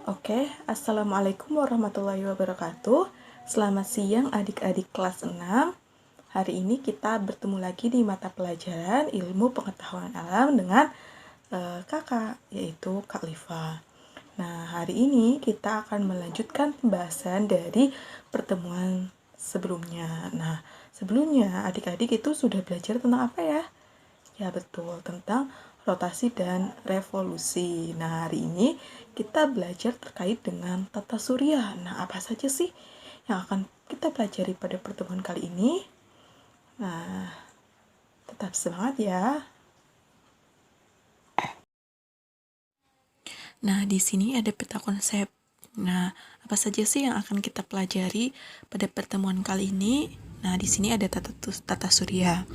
Oke, Assalamualaikum warahmatullahi wabarakatuh. Selamat siang adik-adik kelas 6. Hari ini kita bertemu lagi di mata pelajaran ilmu pengetahuan alam dengan kakak, yaitu Kak Liva. Nah, hari ini kita akan melanjutkan pembahasan dari pertemuan sebelumnya. Nah, sebelumnya adik-adik itu sudah belajar tentang apa ya? Ya betul, tentang rotasi dan revolusi. Nah, hari ini kita belajar terkait dengan tata surya. Nah, apa saja sih yang akan kita pelajari pada pertemuan kali ini? Nah, tetap semangat ya. Nah, di sini ada peta konsep. Nah, apa saja sih yang akan kita pelajari pada pertemuan kali ini? Nah, di sini ada tata surya.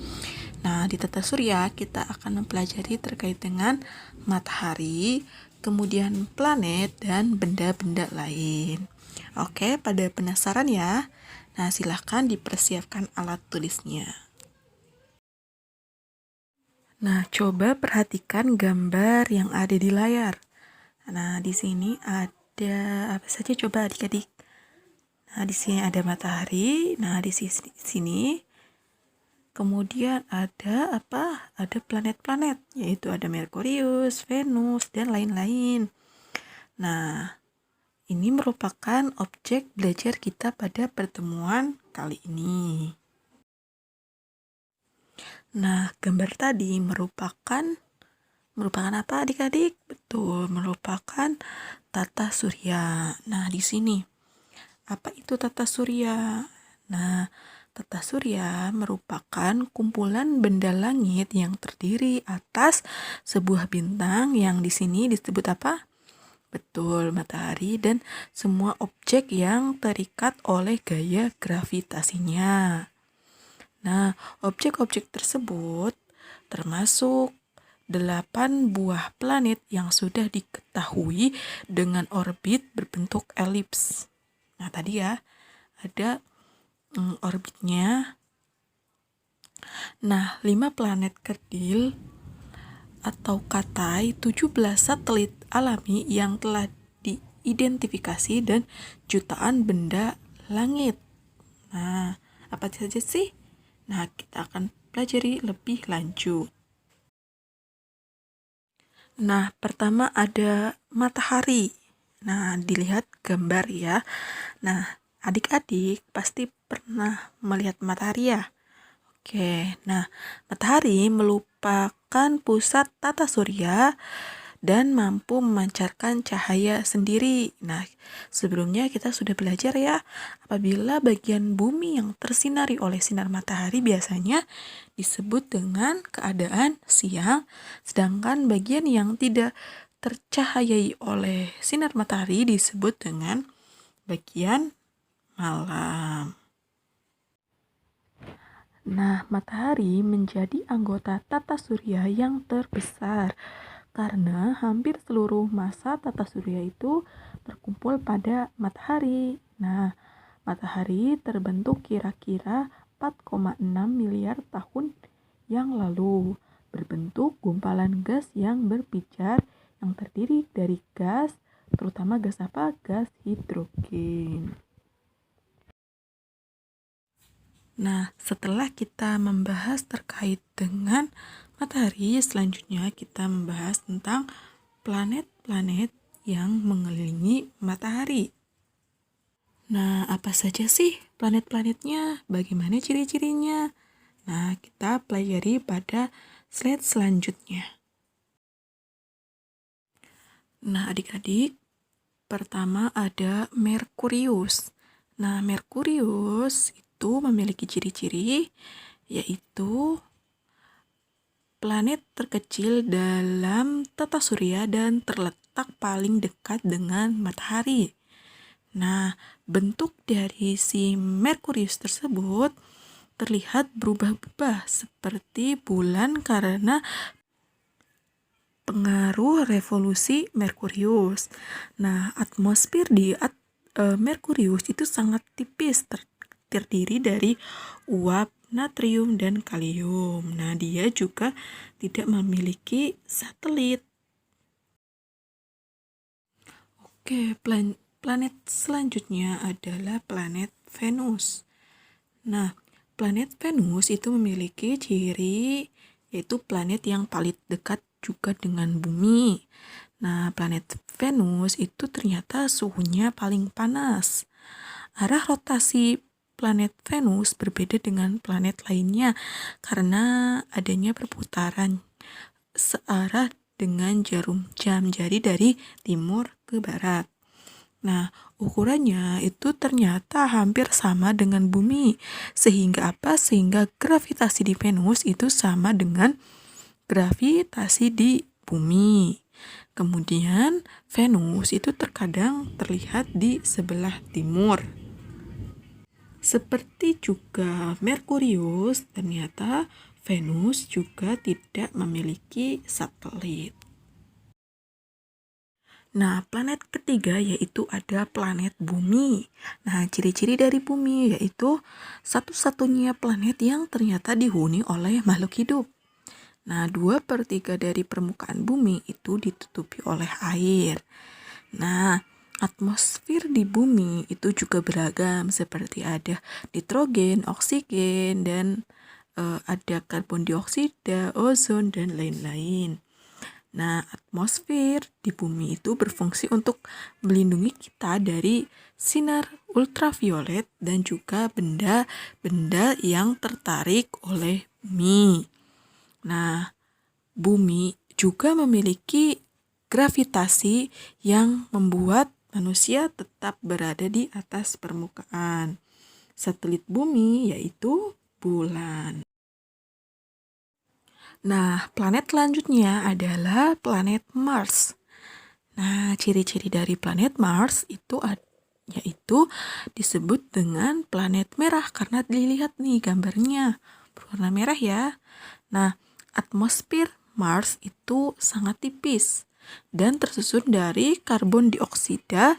Nah, di tata surya kita akan mempelajari terkait dengan matahari, kemudian planet, dan benda-benda lain. Oke, pada penasaran ya? Nah, silahkan dipersiapkan alat tulisnya. Nah, coba perhatikan gambar yang ada di layar. Nah, di sini ada apa saja coba adik-adik? Nah, di sini ada matahari. Nah, di sini kemudian ada apa? Ada planet-planet, yaitu ada Merkurius, Venus, dan lain-lain. Nah, ini merupakan objek belajar kita pada pertemuan kali ini. Nah, gambar tadi merupakan apa adik-adik? Betul, merupakan tata surya. Nah, di sini apa itu tata surya? Nah, tata surya merupakan kumpulan benda langit yang terdiri atas sebuah bintang yang di sini disebut apa? Betul, matahari dan semua objek yang terikat oleh gaya gravitasinya. Nah, objek-objek tersebut termasuk 8 buah planet yang sudah diketahui dengan orbit berbentuk elips. Nah, tadi ya, ada orbitnya. Nah, 5 planet kerdil atau katai, 17 satelit alami yang telah diidentifikasi, dan jutaan benda langit. Nah, apa saja sih? Nah, kita akan pelajari lebih lanjut. Nah, pertama ada matahari. Nah, dilihat gambar ya. Nah, adik-adik pasti pernah melihat matahari ya. Oke, nah matahari merupakan pusat tata surya dan mampu memancarkan cahaya sendiri. Nah, sebelumnya kita sudah belajar ya, apabila bagian bumi yang tersinari oleh sinar matahari biasanya disebut dengan keadaan siang, sedangkan bagian yang tidak tercahayai oleh sinar matahari disebut dengan bagian malam. Nah, matahari menjadi anggota tata surya yang terbesar karena hampir seluruh massa tata surya itu terkumpul pada matahari. Nah, matahari terbentuk kira-kira 4,6 miliar tahun yang lalu, berbentuk gumpalan gas yang berpijar yang terdiri dari gas, terutama gas apa? Gas hidrogen. Nah, setelah kita membahas terkait dengan matahari, selanjutnya kita membahas tentang planet-planet yang mengelilingi matahari. Nah, apa saja sih planet-planetnya? Bagaimana ciri-cirinya? Nah, kita pelajari pada slide selanjutnya. Nah, adik-adik, pertama ada Merkurius. Nah, Merkurius itu memiliki ciri-ciri yaitu planet terkecil dalam tata surya dan terletak paling dekat dengan matahari. Nah, bentuk dari si Merkurius tersebut terlihat berubah-ubah seperti bulan karena pengaruh revolusi Merkurius. Nah, atmosfer di Merkurius itu sangat tipis, terdiri dari uap, natrium, dan kalium. Nah, dia juga tidak memiliki satelit. Oke, planet selanjutnya adalah planet Venus. Nah, planet Venus itu memiliki ciri yaitu planet yang paling dekat juga dengan bumi. Nah, planet Venus itu ternyata suhunya paling panas. Arah rotasi planet Venus berbeda dengan planet lainnya karena adanya perputaran searah dengan jarum jam jari dari timur ke barat. Nah, ukurannya itu ternyata hampir sama dengan bumi. Sehingga apa? Sehingga gravitasi di Venus itu sama dengan gravitasi di bumi. Kemudian Venus itu terkadang terlihat di sebelah timur. Seperti juga Merkurius, ternyata Venus juga tidak memiliki satelit. Nah, planet ketiga yaitu ada planet bumi. Nah, ciri-ciri dari bumi yaitu satu-satunya planet yang ternyata dihuni oleh makhluk hidup. Nah, 2/3 dari permukaan bumi itu ditutupi oleh air. Nah, atmosfer di bumi itu juga beragam seperti ada nitrogen, oksigen, dan ada karbon dioksida, ozon, dan lain-lain. Nah, atmosfer di bumi itu berfungsi untuk melindungi kita dari sinar ultraviolet dan juga benda-benda yang tertarik oleh bumi. Nah, bumi juga memiliki gravitasi yang membuat manusia tetap berada di atas permukaan. Satelit bumi yaitu bulan. Nah, planet selanjutnya adalah planet Mars. Nah, ciri-ciri dari planet Mars itu yaitu disebut dengan planet merah karena dilihat nih gambarnya berwarna merah ya. Nah, atmosfer Mars itu sangat tipis dan tersusun dari karbon dioksida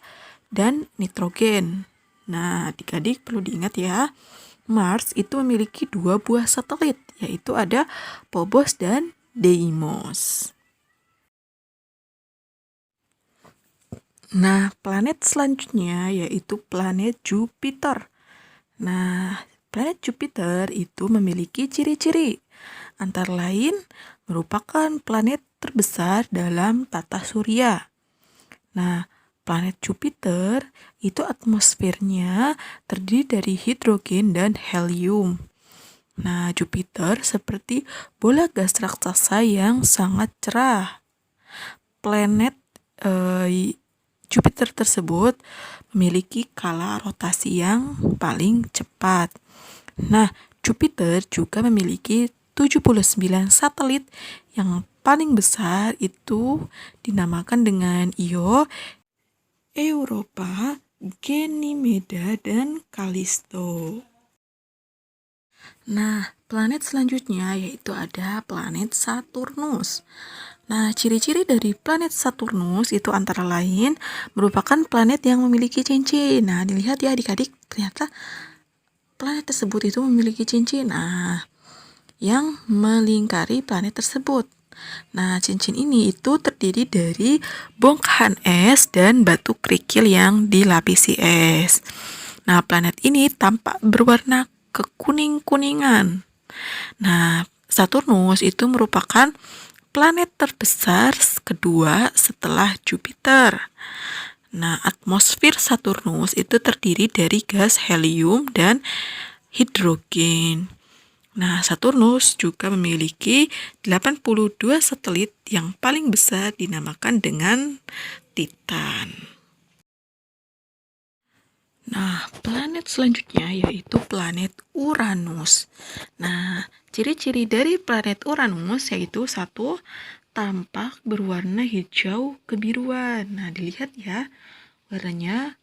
dan nitrogen. Nah, adik-adik perlu diingat ya, Mars itu memiliki 2 buah satelit, yaitu ada Phobos dan Deimos. Nah, planet selanjutnya yaitu planet Jupiter. Nah, planet Jupiter itu memiliki ciri-ciri, antara lain merupakan planet terbesar dalam tata surya. Nah, planet Jupiter itu atmosfernya terdiri dari hidrogen dan helium. Nah, Jupiter seperti bola gas raksasa yang sangat cerah. Planet Jupiter tersebut memiliki skala rotasi yang paling cepat. Nah, Jupiter juga memiliki 79 satelit yang paling besar itu dinamakan dengan Io, Europa, Ganymede, dan Callisto. Nah, planet selanjutnya yaitu ada planet Saturnus. Nah, ciri-ciri dari planet Saturnus itu antara lain merupakan planet yang memiliki cincin. Nah, dilihat ya adik-adik, ternyata planet tersebut itu memiliki cincin. Nah, yang melingkari planet tersebut. Nah, cincin ini itu terdiri dari bongkahan es dan batu kerikil yang dilapisi es. Nah, planet ini tampak berwarna kekuning-kuningan. Nah, Saturnus itu merupakan planet terbesar kedua setelah Jupiter. Nah, atmosfer Saturnus itu terdiri dari gas helium dan hidrogen. Nah, Saturnus juga memiliki 82 satelit yang paling besar dinamakan dengan Titan. Nah, planet selanjutnya yaitu planet Uranus. Nah, ciri-ciri dari planet Uranus yaitu 1, tampak berwarna hijau kebiruan. Nah, dilihat ya warnanya.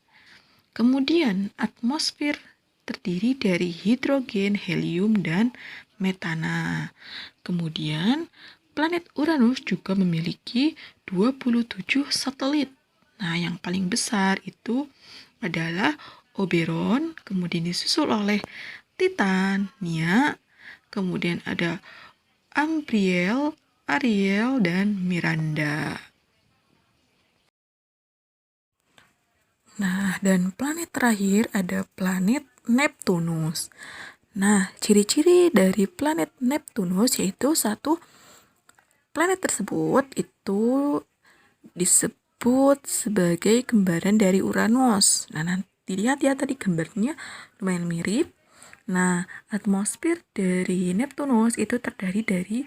Kemudian, atmosfer terdiri dari hidrogen, helium, dan metana. Kemudian, planet Uranus juga memiliki 27 satelit. Nah, yang paling besar itu adalah Oberon, kemudian disusul oleh Titan, Nia, kemudian ada Umbriel, Ariel, dan Miranda. Nah, dan planet terakhir ada planet Neptunus. Nah, ciri-ciri dari planet Neptunus yaitu satu, planet tersebut itu disebut sebagai kembaran dari Uranus. Nah, nanti lihat ya tadi gambarnya lumayan mirip. Nah, atmosfer dari Neptunus itu terdiri dari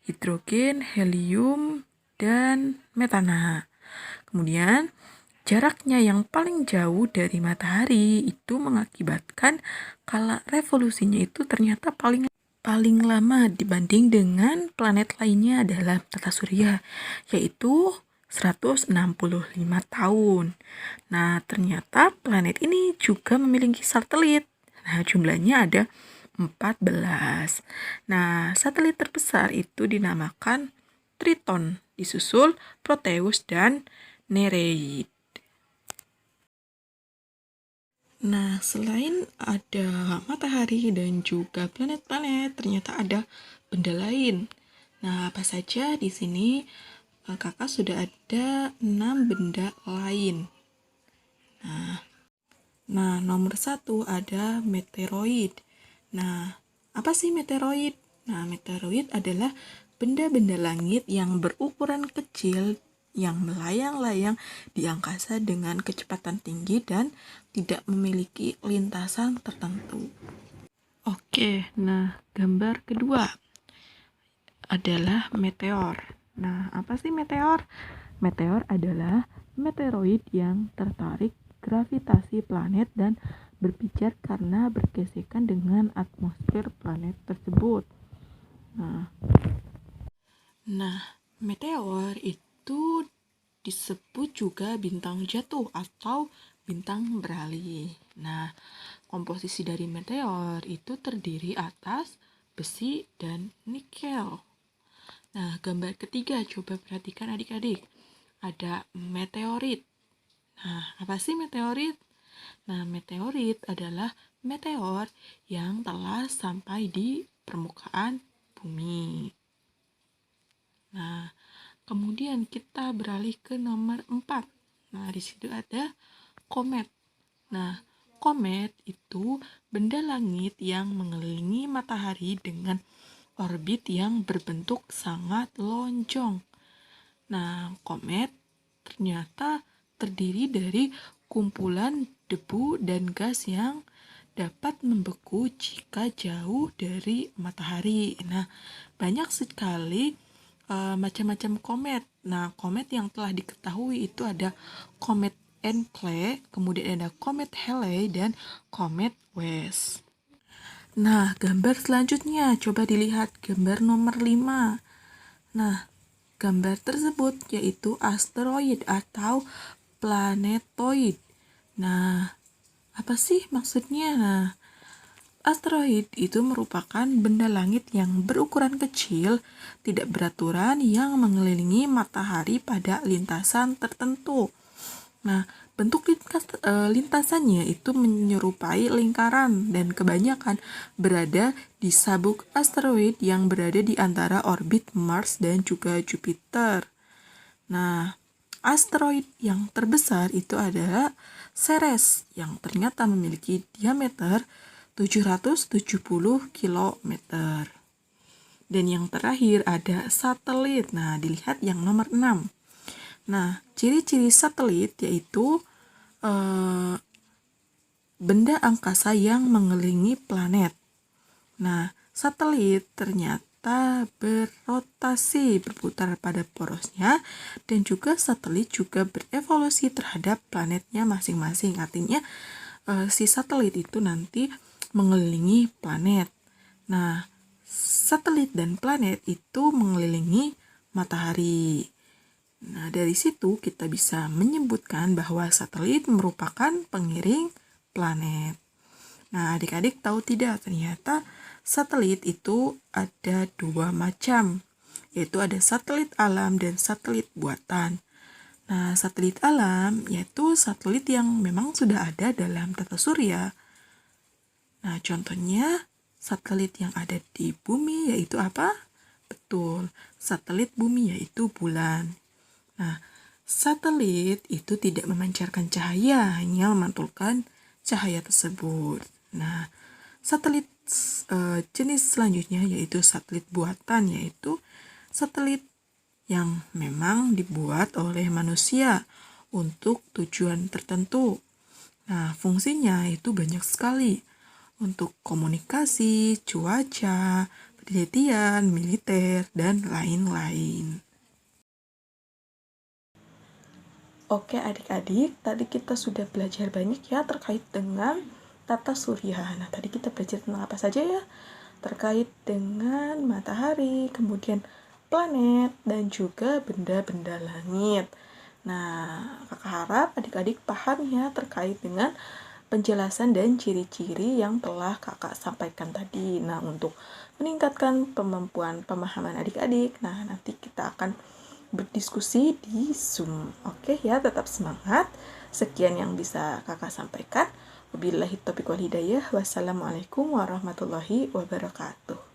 hidrogen, helium, dan metana. Kemudian, jaraknya yang paling jauh dari matahari itu mengakibatkan kala revolusinya itu ternyata paling lama dibanding dengan planet lainnya dalam tata surya, yaitu 165 tahun. Nah, ternyata planet ini juga memiliki satelit. Nah, jumlahnya ada 14. Nah, satelit terbesar itu dinamakan Triton, disusul Proteus dan Nereid. Nah, selain ada matahari dan juga planet-planet, ternyata ada benda lain. Nah, apa saja di sini? Kakak sudah ada 6 benda lain. Nah, nomor 1 ada meteoroid. Nah, apa sih meteoroid? Nah, meteoroid adalah benda-benda langit yang berukuran kecil yang melayang-layang di angkasa dengan kecepatan tinggi dan tidak memiliki lintasan tertentu. Oke, nah gambar kedua adalah meteor. Nah, apa sih meteor? Meteor adalah meteoroid yang tertarik gravitasi planet dan berpijar karena bergesekan dengan atmosfer planet tersebut. Nah, meteor itu disebut juga bintang jatuh atau bintang beralih. Nah, komposisi dari meteor itu terdiri atas besi dan nikel. Nah, gambar ketiga coba perhatikan adik-adik. Ada meteorit. Nah, apa sih meteorit? Nah, meteorit adalah meteor yang telah sampai di permukaan bumi. Nah, kemudian kita beralih ke nomor 4. Nah, di situ ada komet. Nah, komet itu benda langit yang mengelilingi matahari dengan orbit yang berbentuk sangat lonjong. Nah, komet ternyata terdiri dari kumpulan debu dan gas yang dapat membeku jika jauh dari matahari. Nah, banyak sekali macam-macam komet. Nah, komet yang telah diketahui itu ada komet Encke, kemudian ada komet Halley dan komet West. Nah, gambar selanjutnya coba dilihat gambar nomor 5. Nah, gambar tersebut yaitu asteroid atau planetoid. Nah, apa sih maksudnya? Nah, asteroid itu merupakan benda langit yang berukuran kecil, tidak beraturan yang mengelilingi matahari pada lintasan tertentu. Nah, bentuk lintasannya itu menyerupai lingkaran dan kebanyakan berada di sabuk asteroid yang berada di antara orbit Mars dan juga Jupiter. Nah, asteroid yang terbesar itu adalah Ceres yang ternyata memiliki diameter 770 km. Dan yang terakhir ada satelit. Nah, dilihat yang nomor 6. Nah, ciri-ciri satelit yaitu benda angkasa yang mengelilingi planet. Nah, satelit ternyata berrotasi, berputar pada porosnya, dan juga satelit juga berevolusi terhadap planetnya masing-masing. Artinya, si satelit itu nanti mengelilingi planet. Nah, satelit dan planet itu mengelilingi matahari. Nah, dari situ kita bisa menyebutkan bahwa satelit merupakan pengiring planet. Nah, adik-adik tahu tidak, ternyata satelit itu ada 2 macam, yaitu ada satelit alam dan satelit buatan. Nah, satelit alam yaitu satelit yang memang sudah ada dalam tata surya. Nah, contohnya satelit yang ada di bumi yaitu apa? Betul, satelit bumi yaitu bulan. Nah, Satelit itu tidak memancarkan cahaya, hanya memantulkan cahaya tersebut. Nah, satelit jenis selanjutnya yaitu satelit buatan, yaitu satelit yang memang dibuat oleh manusia untuk tujuan tertentu. Nah, fungsinya itu banyak sekali untuk komunikasi, cuaca, penelitian, militer, dan lain-lain. Oke adik-adik, tadi kita sudah belajar banyak ya terkait dengan tata surya. Nah, tadi kita belajar tentang apa saja ya? Terkait dengan matahari, kemudian planet, dan juga benda-benda langit. Nah, kakak harap adik-adik paham ya terkait dengan penjelasan dan ciri-ciri yang telah kakak sampaikan tadi. Nah, untuk meningkatkan kemampuan pemahaman adik-adik, nah nanti kita akan berdiskusi di Zoom. Oke ya, tetap semangat. Sekian yang bisa kakak sampaikan. Wabillahi taufiq wal hidayah. Wassalamualaikum warahmatullahi wabarakatuh.